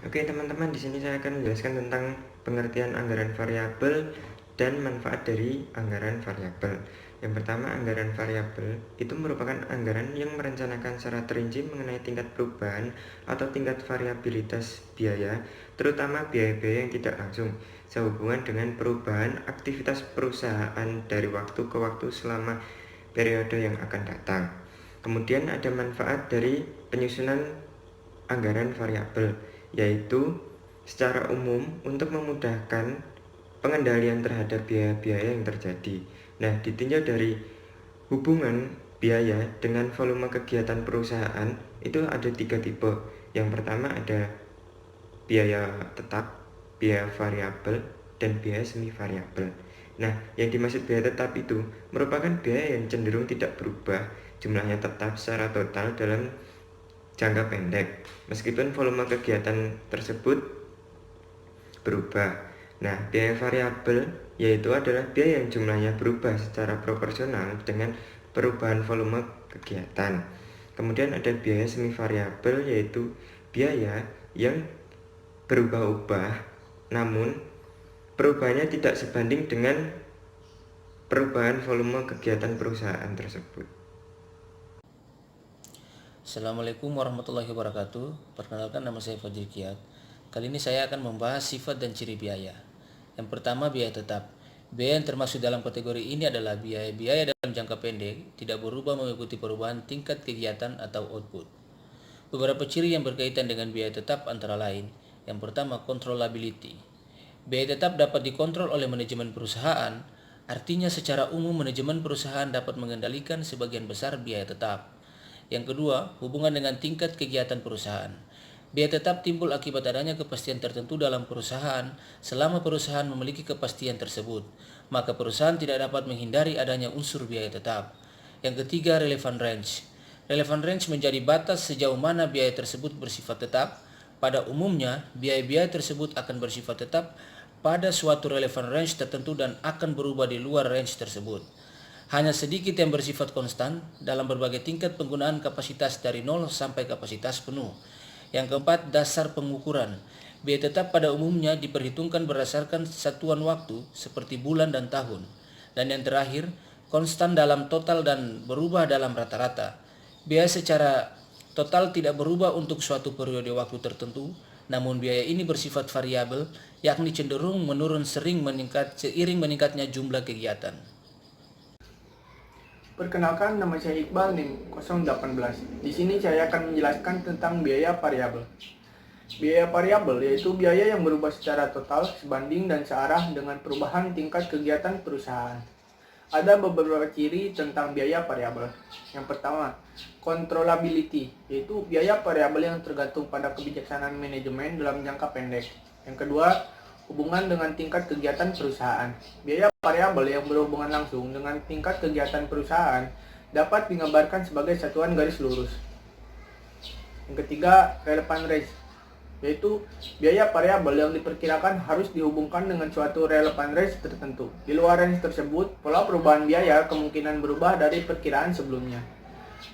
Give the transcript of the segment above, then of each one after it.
Oke, teman-teman, di sini saya akan menjelaskan tentang pengertian anggaran variabel dan manfaat dari anggaran variabel. Yang pertama, anggaran variabel itu merupakan anggaran yang merencanakan secara terinci mengenai tingkat perubahan atau tingkat variabilitas biaya, terutama biaya-biaya yang tidak langsung, sehubungan dengan perubahan aktivitas perusahaan dari waktu ke waktu selama periode yang akan datang. Kemudian ada manfaat dari penyusunan anggaran variabel, yaitu secara umum untuk memudahkan pengendalian terhadap biaya-biaya yang terjadi. Nah, ditinjau dari hubungan biaya dengan volume kegiatan perusahaan itu ada 3 tipe. Yang pertama ada biaya tetap, biaya variabel, dan biaya semi variabel. Nah, yang dimaksud biaya tetap itu merupakan biaya yang cenderung tidak berubah jumlahnya tetap secara total dalam jangka pendek, meskipun volume kegiatan tersebut berubah. Nah, biaya variabel yaitu adalah biaya yang jumlahnya berubah secara proporsional dengan perubahan volume kegiatan. Kemudian ada biaya semi variabel, yaitu biaya yang berubah-ubah, namun perubahannya tidak sebanding dengan perubahan volume kegiatan perusahaan tersebut. Assalamualaikum warahmatullahi wabarakatuh. Perkenalkan, nama saya Fajri Kiat. Kali ini saya akan membahas sifat dan ciri biaya. Yang pertama, biaya tetap. Biaya yang termasuk dalam kategori ini adalah biaya-biaya dalam jangka pendek, tidak berubah mengikuti perubahan tingkat kegiatan atau output. Beberapa ciri yang berkaitan dengan biaya tetap antara lain. Yang pertama, controllability. Biaya tetap dapat dikontrol oleh manajemen perusahaan, artinya secara umum manajemen perusahaan dapat mengendalikan sebagian besar biaya tetap. Yang kedua, hubungan dengan tingkat kegiatan perusahaan. Biaya tetap timbul akibat adanya kepastian tertentu dalam perusahaan. Selama perusahaan memiliki kepastian tersebut, maka perusahaan tidak dapat menghindari adanya unsur biaya tetap. Yang ketiga, relevant range. Relevant range menjadi batas sejauh mana biaya tersebut bersifat tetap. Pada umumnya, biaya-biaya tersebut akan bersifat tetap pada suatu relevant range tertentu dan akan berubah di luar range tersebut. Hanya sedikit yang bersifat konstan dalam berbagai tingkat penggunaan kapasitas dari 0 sampai kapasitas penuh. Yang keempat, dasar pengukuran. Biaya tetap pada umumnya diperhitungkan berdasarkan satuan waktu seperti bulan dan tahun. Dan yang terakhir, konstan dalam total dan berubah dalam rata-rata. Biaya secara total tidak berubah untuk suatu periode waktu tertentu, namun biaya ini bersifat variabel, yakni cenderung menurun seiring meningkatnya jumlah kegiatan. Perkenalkan, nama saya Iqbal NIM 018. Di sini saya akan menjelaskan tentang biaya variabel. Biaya variabel yaitu biaya yang berubah secara total, sebanding dan searah dengan perubahan tingkat kegiatan perusahaan. Ada beberapa ciri tentang biaya variabel. Yang pertama, controllability, yaitu biaya variabel yang tergantung pada kebijaksanaan manajemen dalam jangka pendek. Yang kedua, hubungan dengan tingkat kegiatan perusahaan. Biaya variabel yang berhubungan langsung dengan tingkat kegiatan perusahaan dapat digambarkan sebagai satuan garis lurus. Yang ketiga, relevant range, yaitu biaya variabel yang diperkirakan harus dihubungkan dengan suatu relevant range tertentu. Di luar range tersebut, pola perubahan biaya kemungkinan berubah dari perkiraan sebelumnya.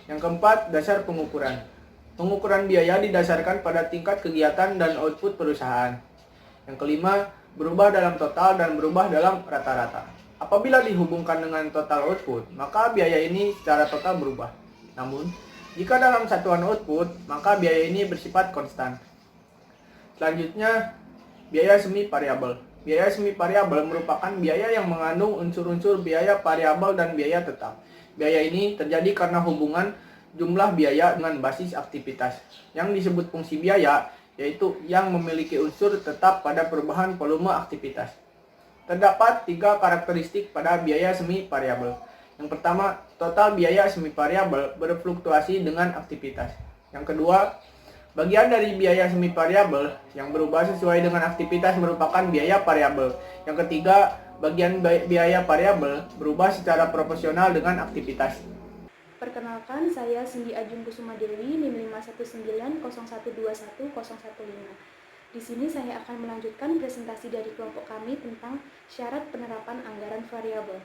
Yang keempat, dasar pengukuran. Pengukuran biaya didasarkan pada tingkat kegiatan dan output perusahaan. Yang kelima, berubah dalam total dan berubah dalam rata-rata. Apabila dihubungkan dengan total output, maka biaya ini secara total berubah. Namun, jika dalam satuan output, maka biaya ini bersifat konstan. Selanjutnya, biaya semi variabel. Biaya semi variabel merupakan biaya yang mengandung unsur-unsur biaya variabel dan biaya tetap. Biaya ini terjadi karena hubungan jumlah biaya dengan basis aktivitas. Yang disebut fungsi biaya yaitu yang memiliki unsur tetap pada perubahan volume aktivitas. Terdapat 3 karakteristik pada biaya semi variabel. Yang pertama, total biaya semi variabel berfluktuasi dengan aktivitas. Yang kedua, bagian dari biaya semi variabel yang berubah sesuai dengan aktivitas merupakan biaya variabel. Yang ketiga, bagian biaya variabel berubah secara proporsional dengan aktivitas. Perkenalkan, saya Cindy Ajung Kusuma Dewi, NIM 51901211015. Di sini saya akan melanjutkan presentasi dari kelompok kami tentang syarat penerapan anggaran variabel.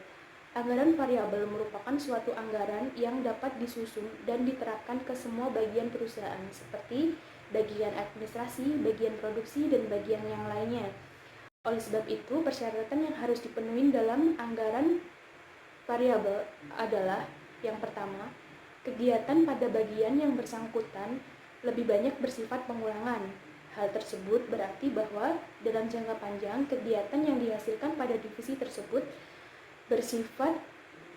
Anggaran variabel merupakan suatu anggaran yang dapat disusun dan diterapkan ke semua bagian perusahaan, seperti bagian administrasi, bagian produksi, dan bagian yang lainnya. Oleh sebab itu, persyaratan yang harus dipenuhi dalam anggaran variabel adalah yang pertama, kegiatan pada bagian yang bersangkutan lebih banyak bersifat pengulangan. Hal tersebut berarti bahwa dalam jangka panjang, kegiatan yang dihasilkan pada divisi tersebut bersifat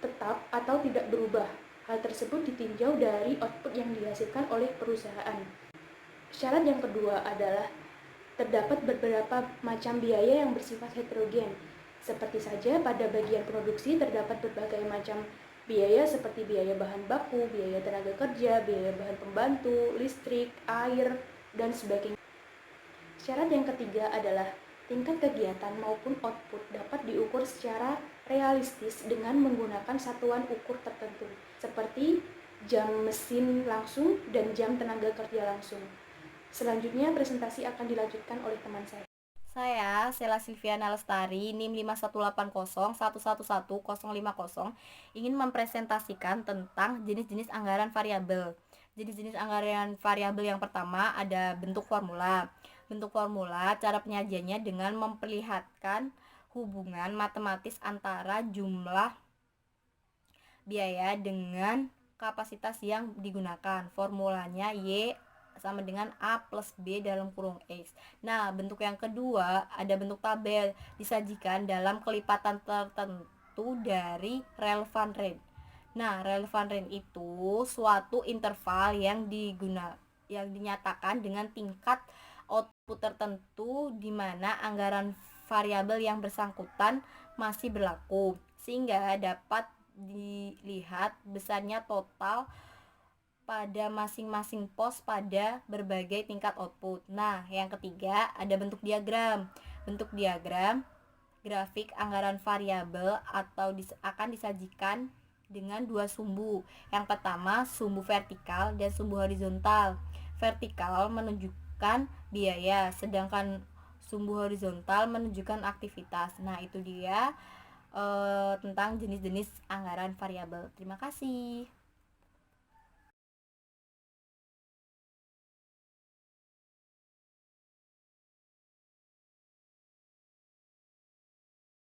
tetap atau tidak berubah. Hal tersebut ditinjau dari output yang dihasilkan oleh perusahaan. Syarat yang kedua adalah terdapat beberapa macam biaya yang bersifat heterogen. Seperti saja pada bagian produksi terdapat berbagai macam biaya seperti biaya bahan baku, biaya tenaga kerja, biaya bahan pembantu, listrik, air, dan sebagainya. Syarat yang ketiga adalah tingkat kegiatan maupun output dapat diukur secara realistis dengan menggunakan satuan ukur tertentu, seperti jam mesin langsung dan jam tenaga kerja langsung. Selanjutnya presentasi akan dilanjutkan oleh teman saya. Saya, Sela Silviana Lestari, NIM 51801111050, ingin mempresentasikan tentang jenis-jenis anggaran variabel. Jenis-jenis anggaran variabel yang pertama ada bentuk formula. Bentuk formula, cara penyajiannya dengan memperlihatkan hubungan matematis antara jumlah biaya dengan kapasitas yang digunakan. Formulanya Y sama dengan A plus B dalam kurung X. Nah, bentuk yang kedua ada bentuk tabel, disajikan dalam kelipatan tertentu dari relevant range. Nah, relevant range itu suatu interval yang dinyatakan dengan tingkat output tertentu di mana anggaran variabel yang bersangkutan masih berlaku, sehingga dapat dilihat besarnya total pada masing-masing pos pada berbagai tingkat output. Nah, yang ketiga ada bentuk diagram. Bentuk diagram grafik anggaran variabel atau akan disajikan dengan dua sumbu. Yang pertama sumbu vertikal dan sumbu horizontal. Vertikal menunjukkan biaya, sedangkan sumbu horizontal menunjukkan aktivitas. Nah, itu dia tentang jenis-jenis anggaran variabel. Terima kasih.